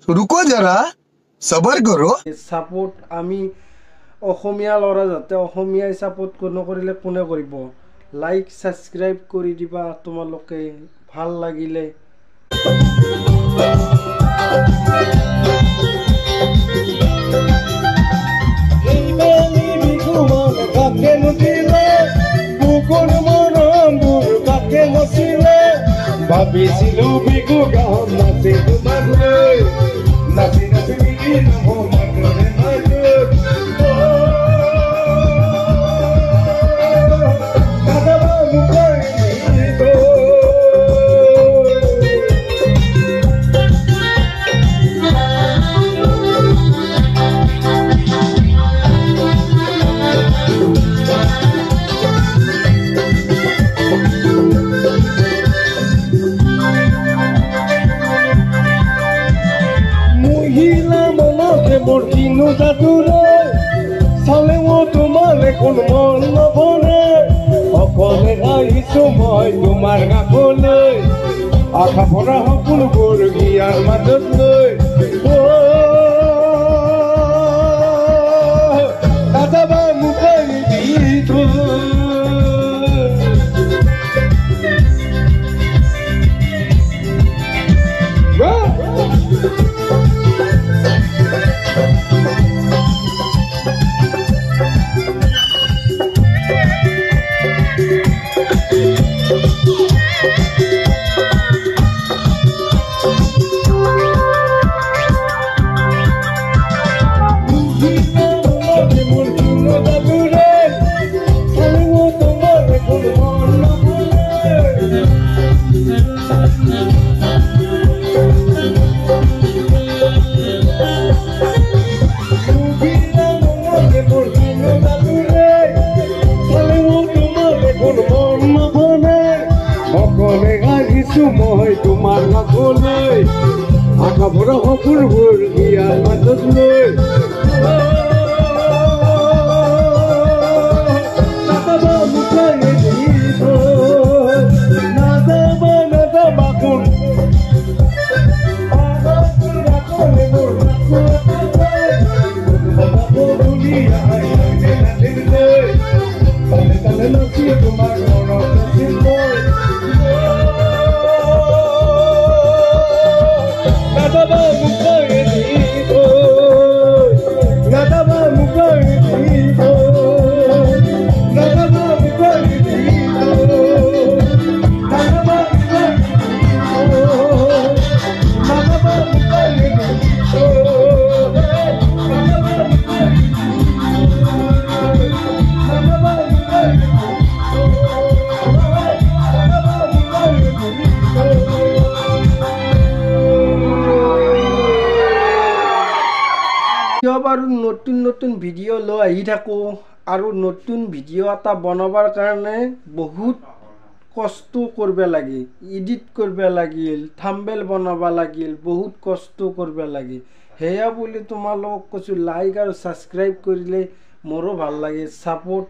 रुको जरा सबर करो सापोर्ट आमी অসমীয়া ল'ৰা যাতে অসমীয়াই সাপোৰ্ট নকৰিলে কোনে কৰিব লাইক সাবস্ক্ৰাইব কৰি দিবা তোমালোকে ভাল লাগিলে এই বেলি বিকুমান কাকে নদিলে বুকুৰ মৰমবোৰ কাকে নছিলে ভাবিছিলো বিকু গাম নাচি তোমাক লৈ নাচি নাচি বিকি নহ'ম মাতৰে মাতত Morgino da dure, sale moto male con mono bone, o come hai sumoi tu marga bone, a capora hapun burgi armadoi, tata ba mukai dito. Moi tomar na colei acabou a por dia mas os noi nada vamos cair dito nada com agora cole por todo dia ai na tele tale no quiero tomar no sin boy আৰু নতুন নতুন video লৈ আহি থাকো আৰু নতুন video এটা বনাবৰ কাৰণে বহুত কষ্ট কৰিব লাগে এডিট কৰিব লাগিল থাম্বনেল বনাব লাগিল বহুত কষ্ট কৰিব লাগে হেয়া বুলি তোমালোকক কৈছো লাইক আৰু সাবস্ক্ৰাইব কৰিলে মোৰো ভাল লাগে সাপোৰ্ট